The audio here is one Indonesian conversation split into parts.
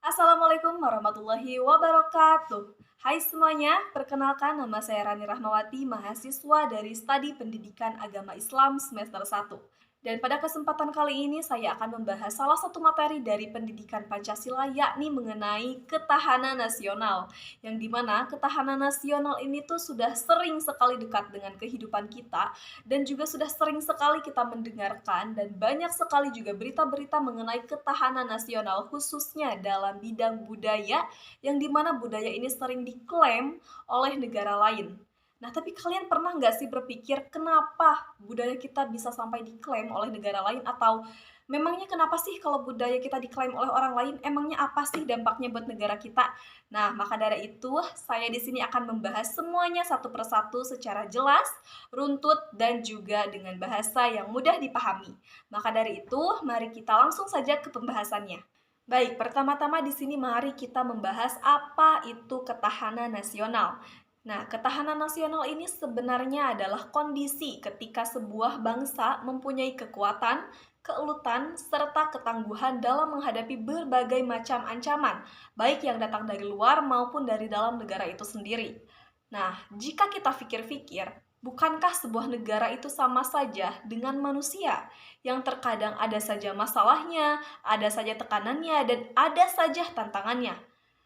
Assalamualaikum warahmatullahi wabarakatuh. Hai semuanya, perkenalkan nama saya Rani Rahmawati, mahasiswa dari Studi Pendidikan Agama Islam semester 1. Dan pada kesempatan kali ini saya akan membahas salah satu materi dari pendidikan Pancasila, yakni mengenai ketahanan nasional. Yang dimana ketahanan nasional ini tuh sudah sering sekali dekat dengan kehidupan kita dan juga sudah sering sekali kita mendengarkan dan banyak sekali juga berita-berita mengenai ketahanan nasional khususnya dalam bidang budaya yang dimana budaya ini sering diklaim oleh negara lain. Nah, tapi kalian pernah nggak sih berpikir kenapa budaya kita bisa sampai diklaim oleh negara lain? Atau memangnya kenapa sih kalau budaya kita diklaim oleh orang lain? Emangnya apa sih dampaknya buat negara kita? Nah, maka dari itu saya di sini akan membahas semuanya satu persatu secara jelas, runtut, dan juga dengan bahasa yang mudah dipahami. Maka dari itu, mari kita langsung saja ke pembahasannya. Baik, pertama-tama di sini mari kita membahas apa itu ketahanan nasional. Nah, ketahanan nasional ini sebenarnya adalah kondisi ketika sebuah bangsa mempunyai kekuatan, keuletan, serta ketangguhan dalam menghadapi berbagai macam ancaman, baik yang datang dari luar maupun dari dalam negara itu sendiri. Nah, jika kita pikir-pikir, bukankah sebuah negara itu sama saja dengan manusia, yang terkadang ada saja masalahnya, ada saja tekanannya, dan ada saja tantangannya?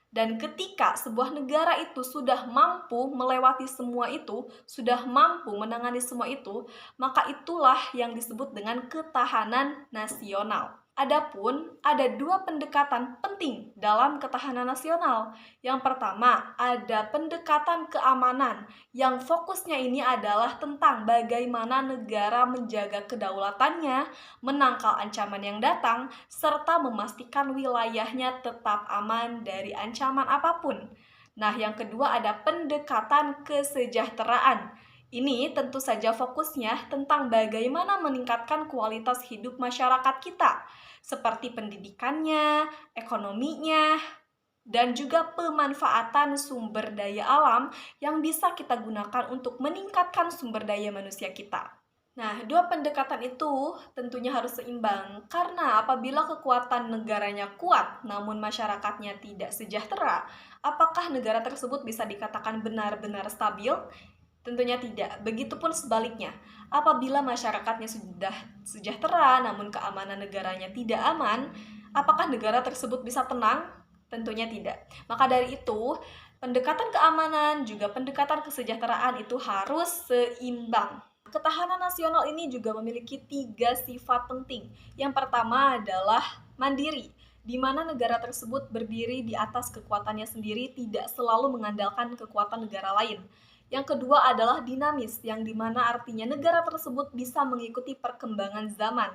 Dan ketika sebuah negara itu sudah mampu melewati semua itu, sudah mampu menangani semua itu, maka itulah yang disebut dengan ketahanan nasional. Adapun ada dua pendekatan penting dalam ketahanan nasional. Yang pertama, ada pendekatan keamanan yang fokusnya ini adalah tentang bagaimana negara menjaga kedaulatannya, menangkal ancaman yang datang, serta memastikan wilayahnya tetap aman dari ancaman apapun. Nah, yang kedua ada pendekatan kesejahteraan. Ini tentu saja fokusnya tentang bagaimana meningkatkan kualitas hidup masyarakat kita, seperti pendidikannya, ekonominya, dan juga pemanfaatan sumber daya alam yang bisa kita gunakan untuk meningkatkan sumber daya manusia kita. Nah, dua pendekatan itu tentunya harus seimbang, karena apabila kekuatan negaranya kuat namun masyarakatnya tidak sejahtera, apakah negara tersebut bisa dikatakan benar-benar stabil? Tentunya tidak. Begitupun sebaliknya, apabila masyarakatnya sudah sejahtera namun keamanan negaranya tidak aman, apakah negara tersebut bisa tenang? Tentunya tidak. Maka dari itu, pendekatan keamanan juga pendekatan kesejahteraan itu harus seimbang. Ketahanan nasional ini juga memiliki tiga sifat penting. Yang pertama adalah mandiri, di mana negara tersebut berdiri di atas kekuatannya sendiri, tidak selalu mengandalkan kekuatan negara lain. Yang kedua adalah dinamis, yang dimana artinya negara tersebut bisa mengikuti perkembangan zaman.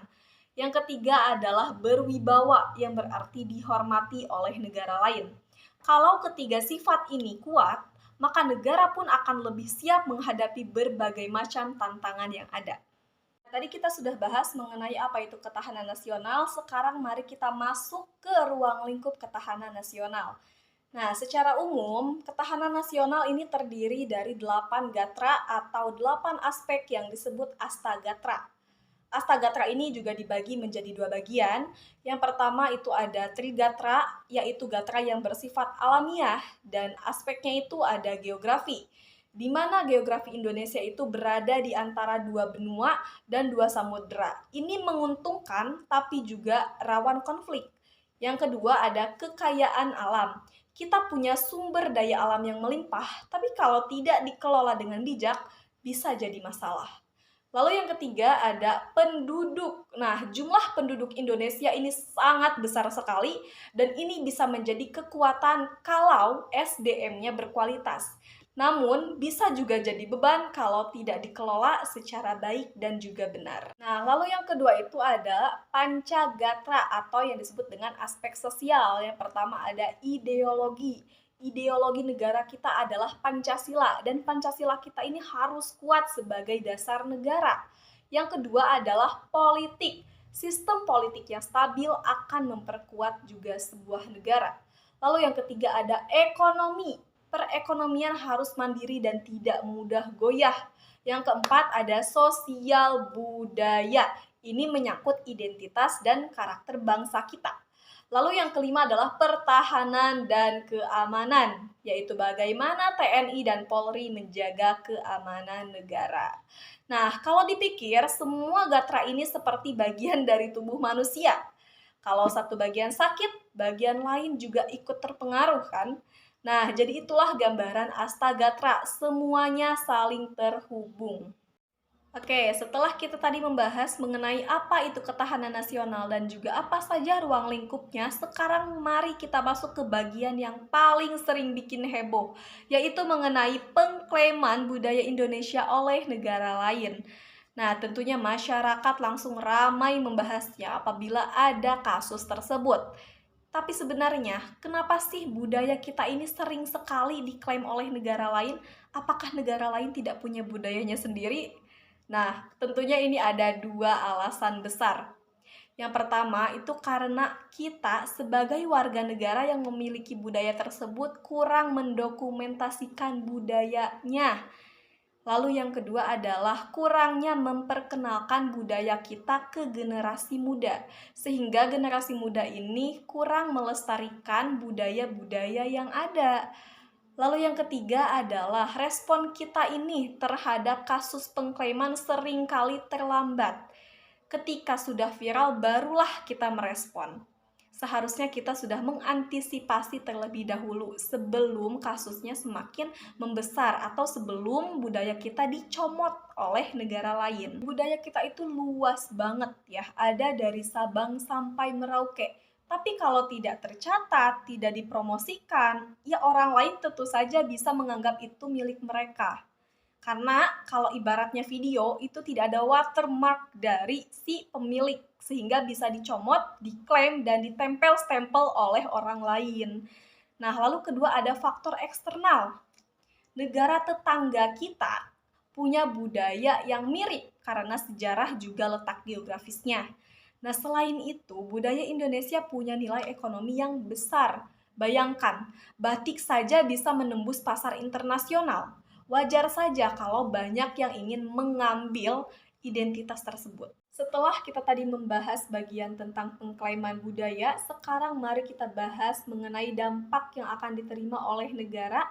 Yang ketiga adalah berwibawa, yang berarti dihormati oleh negara lain. Kalau ketiga sifat ini kuat, maka negara pun akan lebih siap menghadapi berbagai macam tantangan yang ada. Tadi kita sudah bahas mengenai apa itu ketahanan nasional, sekarang mari kita masuk ke ruang lingkup ketahanan nasional. Nah, secara umum, ketahanan nasional ini terdiri dari 8 gatra atau 8 aspek yang disebut astagatra. Astagatra ini juga dibagi menjadi dua bagian. Yang pertama itu ada Trigatra, yaitu gatra yang bersifat alamiah, dan aspeknya itu ada geografi, di mana geografi Indonesia itu berada di antara dua benua dan dua samudera. Ini menguntungkan tapi juga rawan konflik. Yang kedua ada kekayaan alam. Kita punya sumber daya alam yang melimpah, tapi kalau tidak dikelola dengan bijak, bisa jadi masalah. Lalu yang ketiga ada penduduk. Nah, jumlah penduduk Indonesia ini sangat besar sekali dan ini bisa menjadi kekuatan kalau SDM-nya berkualitas. Namun, bisa juga jadi beban kalau tidak dikelola secara baik dan juga benar. Nah, lalu yang kedua itu ada pancagatra atau yang disebut dengan aspek sosial. Yang pertama ada ideologi. Ideologi negara kita adalah Pancasila, dan Pancasila kita ini harus kuat sebagai dasar negara. Yang kedua adalah politik. Sistem politik yang stabil akan memperkuat juga sebuah negara. Lalu yang ketiga ada ekonomi. Perekonomian harus mandiri dan tidak mudah goyah. Yang keempat ada sosial budaya. Ini menyangkut identitas dan karakter bangsa kita. Lalu yang kelima adalah pertahanan dan keamanan, yaitu bagaimana TNI dan Polri menjaga keamanan negara. Nah, kalau dipikir, semua gatra ini seperti bagian dari tubuh manusia. Kalau satu bagian sakit, bagian lain juga ikut terpengaruh kan? Nah, jadi itulah gambaran Astagatra, semuanya saling terhubung. Oke, setelah kita tadi membahas mengenai apa itu ketahanan nasional dan juga apa saja ruang lingkupnya, sekarang mari kita masuk ke bagian yang paling sering bikin heboh, yaitu mengenai pengklaiman budaya Indonesia oleh negara lain. Nah, tentunya masyarakat langsung ramai membahasnya apabila ada kasus tersebut. Tapi sebenarnya, kenapa sih budaya kita ini sering sekali diklaim oleh negara lain? Apakah negara lain tidak punya budayanya sendiri? Nah, tentunya ini ada dua alasan besar. Yang pertama itu karena kita sebagai warga negara yang memiliki budaya tersebut kurang mendokumentasikan budayanya. Lalu yang kedua adalah kurangnya memperkenalkan budaya kita ke generasi muda, sehingga generasi muda ini kurang melestarikan budaya-budaya yang ada. Lalu yang ketiga adalah respon kita ini terhadap kasus pengklaiman seringkali terlambat. Ketika sudah viral barulah kita merespon. Seharusnya kita sudah mengantisipasi terlebih dahulu sebelum kasusnya semakin membesar atau sebelum budaya kita dicomot oleh negara lain. Budaya kita itu luas banget ya, ada dari Sabang sampai Merauke. Tapi kalau tidak tercatat, tidak dipromosikan, ya orang lain tentu saja bisa menganggap itu milik mereka. Karena kalau ibaratnya video itu tidak ada watermark dari si pemilik sehingga bisa dicomot, diklaim dan ditempel-stempel oleh orang lain. Nah, lalu kedua ada faktor eksternal. Negara tetangga kita punya budaya yang mirip karena sejarah juga letak geografisnya. Nah, selain itu, budaya Indonesia punya nilai ekonomi yang besar. Bayangkan, batik saja bisa menembus pasar internasional. Wajar saja kalau banyak yang ingin mengambil identitas tersebut. Setelah kita tadi membahas bagian tentang pengklaiman budaya, sekarang mari kita bahas mengenai dampak yang akan diterima oleh negara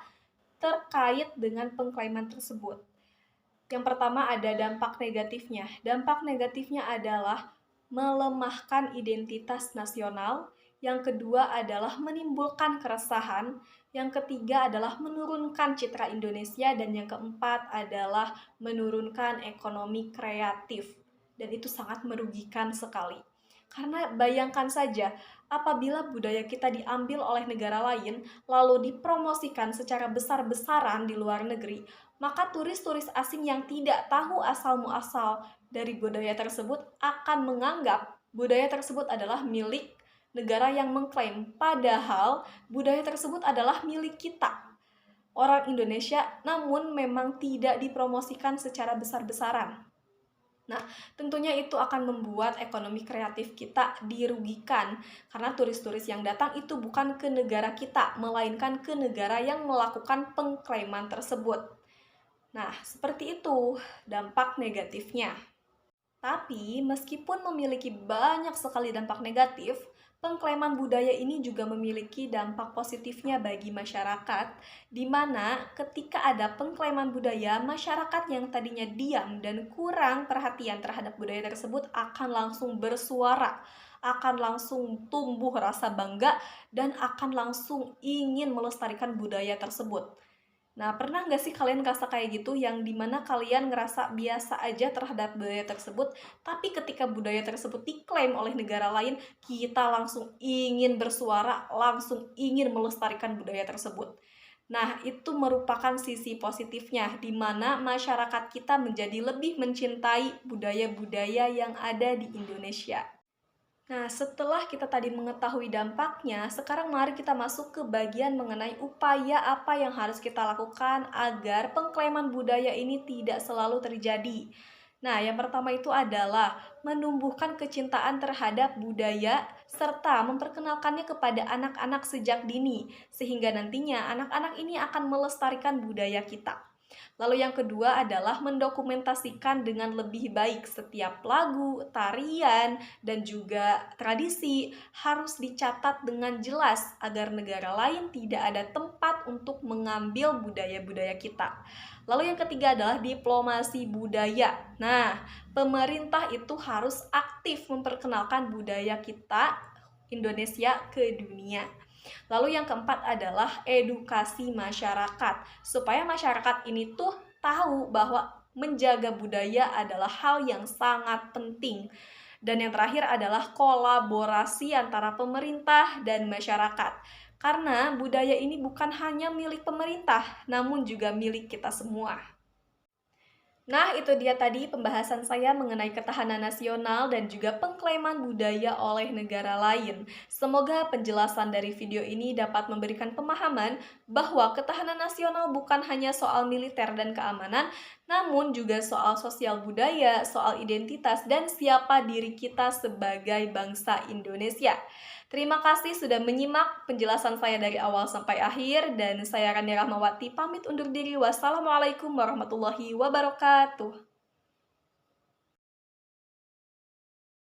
terkait dengan pengklaiman tersebut. Yang pertama ada dampak negatifnya. Dampak negatifnya adalah melemahkan identitas nasional. Yang kedua adalah menimbulkan keresahan. Yang ketiga adalah menurunkan citra Indonesia. Dan yang keempat adalah menurunkan ekonomi kreatif. Dan itu sangat merugikan sekali. Karena bayangkan saja, apabila budaya kita diambil oleh negara lain, lalu dipromosikan secara besar-besaran di luar negeri, maka turis-turis asing yang tidak tahu asal-muasal dari budaya tersebut akan menganggap budaya tersebut adalah milik negara yang mengklaim. Padahal budaya tersebut adalah milik kita, orang Indonesia, namun memang tidak dipromosikan secara besar-besaran. Nah, tentunya itu akan membuat ekonomi kreatif kita dirugikan karena turis-turis yang datang itu bukan ke negara kita, melainkan ke negara yang melakukan pengklaiman tersebut. Nah, seperti itu dampak negatifnya. Tapi, meskipun memiliki banyak sekali dampak negatif, pengklaiman budaya ini juga memiliki dampak positifnya bagi masyarakat, di mana ketika ada pengklaiman budaya, masyarakat yang tadinya diam dan kurang perhatian terhadap budaya tersebut akan langsung bersuara, akan langsung tumbuh rasa bangga, dan akan langsung ingin melestarikan budaya tersebut. Nah, pernah nggak sih kalian ngerasa kayak gitu, yang dimana kalian ngerasa biasa aja terhadap budaya tersebut, tapi ketika budaya tersebut diklaim oleh negara lain, kita langsung ingin bersuara, langsung ingin melestarikan budaya tersebut. Nah, itu merupakan sisi positifnya, di mana masyarakat kita menjadi lebih mencintai budaya-budaya yang ada di Indonesia. Nah, setelah kita tadi mengetahui dampaknya, sekarang mari kita masuk ke bagian mengenai upaya apa yang harus kita lakukan agar pengklaiman budaya ini tidak selalu terjadi. Nah, yang pertama itu adalah menumbuhkan kecintaan terhadap budaya serta memperkenalkannya kepada anak-anak sejak dini, sehingga nantinya anak-anak ini akan melestarikan budaya kita. Lalu yang kedua adalah mendokumentasikan dengan lebih baik setiap lagu, tarian, dan juga tradisi harus dicatat dengan jelas agar negara lain tidak ada tempat untuk mengambil budaya-budaya kita. Lalu yang ketiga adalah diplomasi budaya. Nah, pemerintah itu harus aktif memperkenalkan budaya kita Indonesia ke dunia. Lalu yang keempat adalah edukasi masyarakat, supaya masyarakat ini tuh tahu bahwa menjaga budaya adalah hal yang sangat penting. Dan yang terakhir adalah kolaborasi antara pemerintah dan masyarakat. Karena budaya ini bukan hanya milik pemerintah, namun juga milik kita semua. Nah, itu dia tadi pembahasan saya mengenai ketahanan nasional dan juga pengklaiman budaya oleh negara lain. Semoga penjelasan dari video ini dapat memberikan pemahaman bahwa ketahanan nasional bukan hanya soal militer dan keamanan, namun juga soal sosial budaya, soal identitas, dan siapa diri kita sebagai bangsa Indonesia. Terima kasih sudah menyimak penjelasan saya dari awal sampai akhir, dan saya Rani Rahmawati pamit undur diri. Wassalamualaikum warahmatullahi wabarakatuh.